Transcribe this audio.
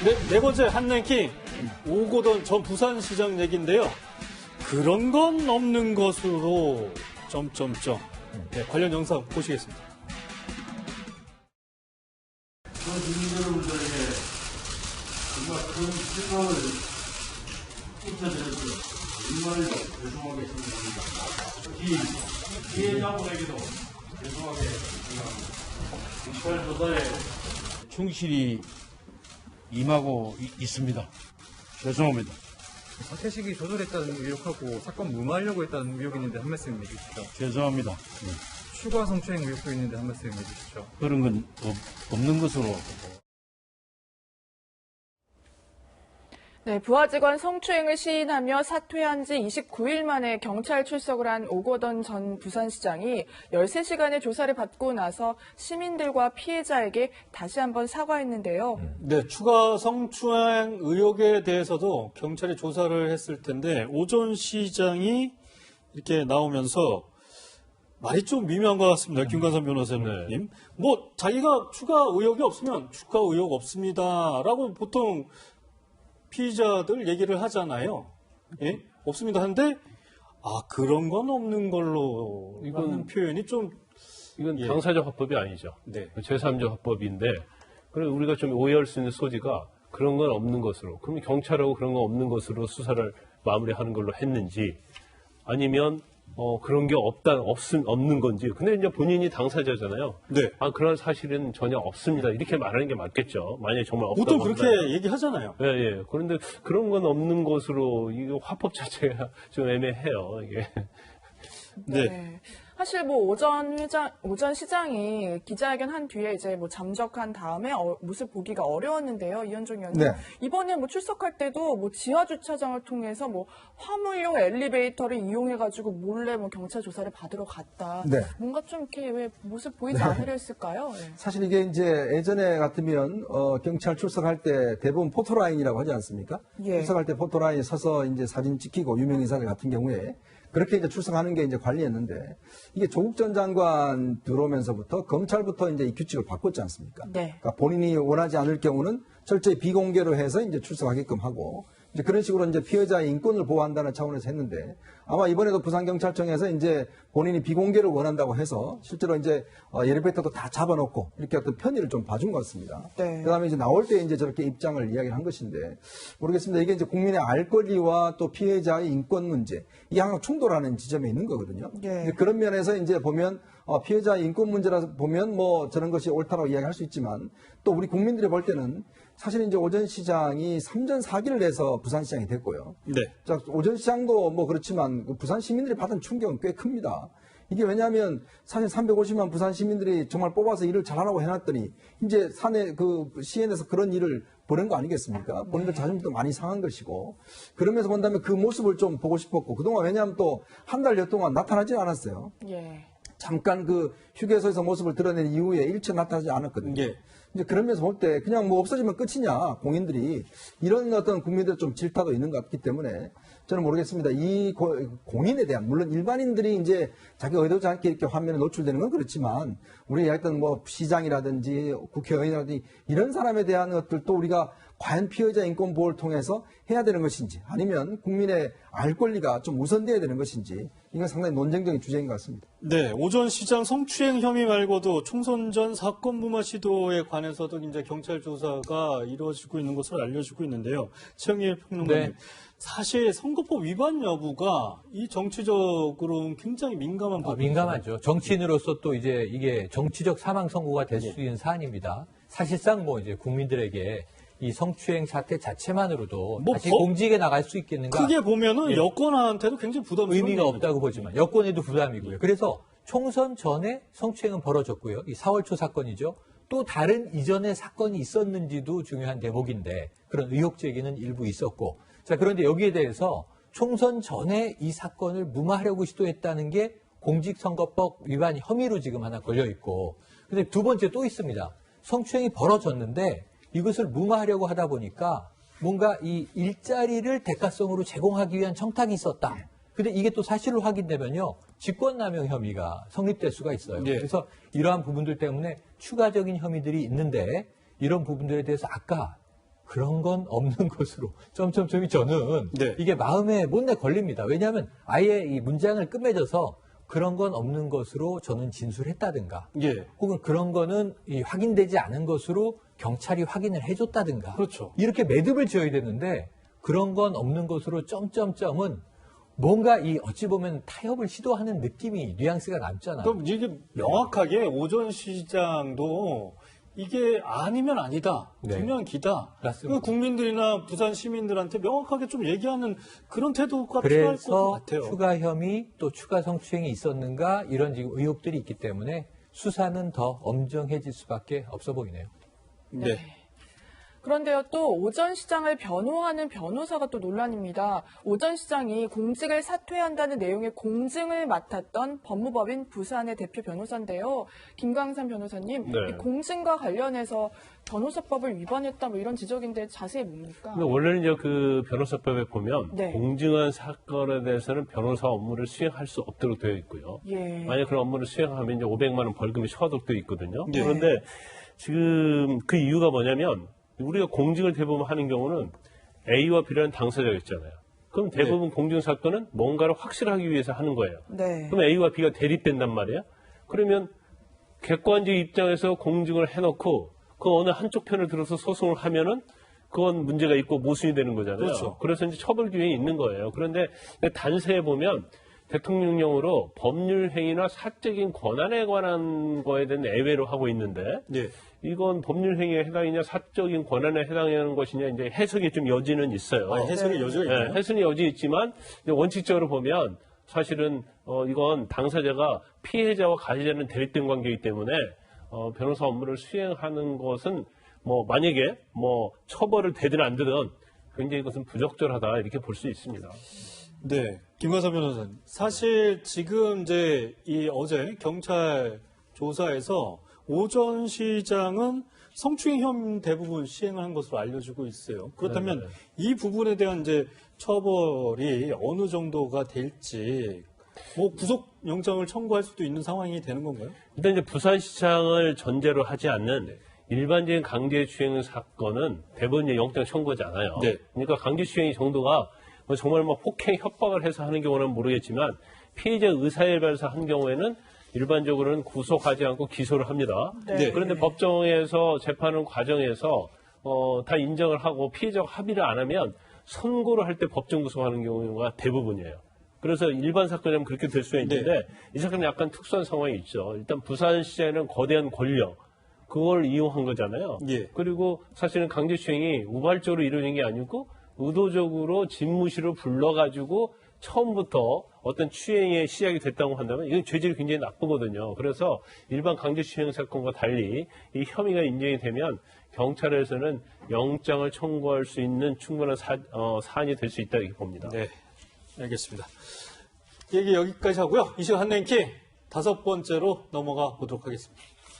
네 번째 핫랭킹 오고던 전 부산시장 얘기인데요. 그런 건 없는 것으로 네, 관련 영상 보시겠습니다. 주민여러분들에게 정말 큰 실망을 끼쳐드려서 정말로 죄송하게 생각합니다. 피해자분에게도 죄송하게 생각합니다. 경찰 조사에 충실히 임하고 있습니다. 죄송합니다. 사퇴식이 조절했다는 의혹하고 사건 무마하려고 했다는 의혹이 있는데 한 말씀 해주시죠. 죄송합니다. 추가 성추행 의혹도 있는데 한 말씀 해주시죠. 그런 건 없는 것으로. 네, 부하 직원 성추행을 시인하며 사퇴한 지 29일 만에 경찰 출석을 한 오거돈 전 부산시장이 13시간의 조사를 받고 나서 시민들과 피해자에게 다시 한번 사과했는데요. 네, 추가 성추행 의혹에 대해서도 경찰이 조사를 했을 텐데 오전 시장이 이렇게 나오면서 말이 좀 미묘한 것 같습니다. 김관선 변호사님. 뭐 자기가 추가 의혹이 없으면 추가 의혹 없습니다라고 보통 피의자들 얘기를 하잖아요. 예? 없습니다 하는데 그런 건 없는 걸로 라는 표현이 좀 이건 당사자 화법이 아니죠. 네. 제3자 화법인데 그래서 우리가 좀 오해할 수 있는 소지가 그런 건 없는 것으로 그럼 경찰하고 그런 건 없는 것으로 수사를 마무리하는 걸로 했는지 아니면 그런 게 없는 건지. 근데 이제 본인이 당사자잖아요. 네. 그런 사실은 전혀 없습니다. 이렇게 말하는 게 맞겠죠. 만약에 정말 없다고 보통 그렇게 얘기하잖아요. 예, 예. 그런데 그런 건 없는 것으로 이 화법 자체가 좀 애매해요. 이게. 네. 사실 뭐 오전 시장이 기자회견 한 뒤에 이제 뭐 잠적한 다음에 모습 보기가 어려웠는데요. 이현종 의원님. 네. 이번에 뭐 출석할 때도 뭐 지하 주차장을 통해서 뭐 화물용 엘리베이터를 이용해가지고 몰래 뭐 경찰 조사를 받으러 갔다. 네. 뭔가 좀 이렇게 왜 모습 보이지 않으려 했을까요? 네. 사실 이게 이제 예전에 같으면 경찰 출석할 때 대부분 포토라인이라고 하지 않습니까? 예. 출석할 때 포토라인에 서서 이제 사진 찍히고 유명 인사들 같은 경우에 그렇게 이제 출석하는 게 이제 관리였는데 이게 조국 전 장관 들어오면서부터 검찰부터 이제 이 규칙을 바꿨지 않습니까? 네. 그러니까 본인이 원하지 않을 경우는 철저히 비공개로 해서 이제 출석하게끔 하고 이제 그런 식으로 이제 피해자의 인권을 보호한다는 차원에서 했는데 아마 이번에도 부산경찰청에서 이제 본인이 비공개를 원한다고 해서 실제로 이제 엘리베이터도 다 잡아놓고 이렇게 어떤 편의를 좀 봐준 것 같습니다. 네. 그다음에 이제 나올 때 이제 저렇게 입장을 이야기를 한 것인데 모르겠습니다. 이게 이제 국민의 알 권리와 또 피해자의 인권 문제 이게 항상 충돌하는 지점에 있는 거거든요. 네. 그런 면에서 이제 보면 피해자의 인권 문제라서 보면 뭐 저런 것이 옳다라고 이야기할 수 있지만 또 우리 국민들이 볼 때는 사실 이제 오전 시장이 3전 4기를 내서 부산시장이 됐고요. 네. 자, 오전 시장도 뭐 그렇지만 부산 시민들이 받은 충격은 꽤 큽니다. 이게 왜냐하면 사실 350만 부산 시민들이 정말 뽑아서 일을 잘하라고 해놨더니 이제 시에 내서 그런 일을 보낸 거 아니겠습니까? 본인들 자존심도 많이 상한 것이고 그러면서 본다면 그 모습을 좀 보고 싶었고 그동안 왜냐하면 또 한 달여 동안 나타나지 않았어요. 예. 잠깐 그 휴게소에서 모습을 드러낸 이후에 일체 나타나지 않았거든요. 예. 이제 그러면서 볼 때 그냥 뭐 없어지면 끝이냐 공인들이 이런 어떤 국민들 좀 질타도 있는 것 같기 때문에 저는 모르겠습니다. 이 공인에 대한 물론 일반인들이 이제 자기가 의도치 않게 이렇게 화면에 노출되는 건 그렇지만 우리 이야기했던 뭐 시장이라든지 국회의원이라든지 이런 사람에 대한 것들도 우리가 과연 피해자 인권 보호를 통해서 해야 되는 것인지 아니면 국민의 알 권리가 좀 우선돼야 되는 것인지 이건 상당히 논쟁적인 주제인 것 같습니다. 네, 오전 시장 성추행 혐의 말고도 총선 전 사건 무마 시도에 관해서도 이제 경찰 조사가 이루어지고 있는 것으로 알려지고 있는데요. 최영일 평론가님, 네. 사실 선거법 위반 여부가 이 정치적으로 굉장히 민감한 부분이죠. 민감하죠. 정치인으로서 또 이제 이게 정치적 사망 선고가 될 수 있는 사안입니다. 사실상 뭐 이제 국민들에게 이 성추행 사태 자체만으로도 뭐 다시 공직에 나갈 수 있겠는가? 크게 보면은 예. 여권한테도 굉장히 부담스러운 의미가 얘기죠. 없다고 보지만 여권에도 부담이고요. 그래서 총선 전에 성추행은 벌어졌고요. 이 4월 초 사건이죠. 또 다른 이전의 사건이 있었는지도 중요한 대목인데 그런 의혹 제기는 일부 있었고 자 그런데 여기에 대해서 총선 전에 이 사건을 무마하려고 시도했다는 게 공직선거법 위반 혐의로 지금 하나 걸려 있고 근데 두 번째 또 있습니다. 성추행이 벌어졌는데 이것을 무마하려고 하다 보니까 뭔가 이 일자리를 대가성으로 제공하기 위한 청탁이 있었다. 근데 이게 또 사실로 확인되면요. 직권남용 혐의가 성립될 수가 있어요. 예. 그래서 이러한 부분들 때문에 추가적인 혐의들이 있는데 이런 부분들에 대해서 아까 그런 건 없는 것으로 점점점이 저는 네. 이게 마음에 못내 걸립니다. 왜냐하면 아예 이 문장을 끝맺어서 그런 건 없는 것으로 저는 진술했다든가 예. 혹은 그런 거는 이 확인되지 않은 것으로 경찰이 확인을 해줬다든가 그렇죠. 이렇게 매듭을 지어야 되는데 그런 건 없는 것으로 점점점은 뭔가 이 어찌 보면 타협을 시도하는 느낌이 뉘앙스가 남잖아요. 그럼 이게 명확하게 오전 시장도 이게 아니면 아니다, 네. 분명 기다. 맞습니다. 그 국민들이나 부산 시민들한테 명확하게 좀 얘기하는 그런 태도가 필요할 것 그래서 같아요. 추가 혐의 또 추가 성추행이 있었는가 이런 지금 의혹들이 있기 때문에 수사는 더 엄정해질 수밖에 없어 보이네요. 네. 그런데요, 또 오전 시장을 변호하는 변호사가 또 논란입니다. 오전 시장이 공직을 사퇴한다는 내용의 공증을 맡았던 법무법인 부산의 대표 변호사인데요. 김광산 변호사님, 네. 이 공증과 관련해서 변호사법을 위반했다 뭐 이런 지적인데 자세히 뭡니까? 근데 원래는 이제 그 변호사법에 보면 네. 공증한 사건에 대해서는 변호사 업무를 수행할 수 없도록 되어 있고요. 예. 만약 그런 업무를 수행하면 이제 500만 원 벌금이 처하도록 되어 있거든요. 네. 그런데 지금 그 이유가 뭐냐면 우리가 공증을 대부분 하는 경우는 A와 B라는 당사자가 있잖아요. 그럼 대부분 공증 사건은 뭔가를 확실하기 위해서 하는 거예요. 네. 그럼 A와 B가 대립된단 말이에요. 그러면 객관적 입장에서 공증을 해놓고 그 어느 한쪽 편을 들어서 소송을 하면은 그건 문제가 있고 모순이 되는 거잖아요. 그렇죠. 그래서 이제 처벌 규정이 있는 거예요. 그런데 단서에 보면 대통령령으로 법률 행위나 사적인 권한에 관한 거에 대한 예외로 하고 있는데 네. 이건 법률 행위에 해당이냐 사적인 권한에 해당하는 것이냐 이제 해석이 좀 여지는 있어요. 해석의 여지가 있나요? 해석의 여지 있지만 이제 원칙적으로 보면 사실은 이건 당사자가 피해자와 가해자는 대립된 관계이기 때문에 변호사 업무를 수행하는 것은 뭐 만약에 뭐 처벌을 되든 안 되든 굉장히 이것은 부적절하다 이렇게 볼 수 있습니다. 네. 김광삼 변호사님. 사실 지금 이제 이 어제 경찰 조사에서 오전 시장은 성추행 혐의 대부분 시행을 한 것으로 알려지고 있어요. 그렇다면 이 부분에 대한 이제 처벌이 어느 정도가 될지 뭐 구속 영장을 청구할 수도 있는 상황이 되는 건가요? 일단 이제 부산시장을 전제로 하지 않는 일반적인 강제추행 사건은 대부분 이제 영장 청구하지 않아요. 네. 그러니까 강제추행의 정도가 뭐 정말 뭐 폭행 협박을 해서 하는 경우는 모르겠지만 피해자 의사에 발해서 한 경우에는 일반적으로는 구속하지 않고 기소를 합니다. 네. 그런데 법정에서 재판을 과정에서 다 인정을 하고 피해자가 합의를 안 하면 선고를 할 때 법정 구속하는 경우가 대부분이에요. 그래서 일반 사건이라면 그렇게 될 수가 있는데 이 사건은 약간 특수한 상황이 있죠. 일단 부산시장에는 거대한 권력 그걸 이용한 거잖아요. 예. 그리고 사실은 강제추행이 우발적으로 이루어진 게 아니고 의도적으로 집무실을 불러가지고 처음부터 어떤 추행의 시작이 됐다고 한다면 이건 죄질이 굉장히 나쁘거든요. 그래서 일반 강제추행 사건과 달리 이 혐의가 인정이 되면 경찰에서는 영장을 청구할 수 있는 충분한 사안이 될 수 있다 이렇게 봅니다. 네. 알겠습니다. 얘기 여기까지 하고요. 이 시간 한랭킹 5번째로 넘어가 보도록 하겠습니다.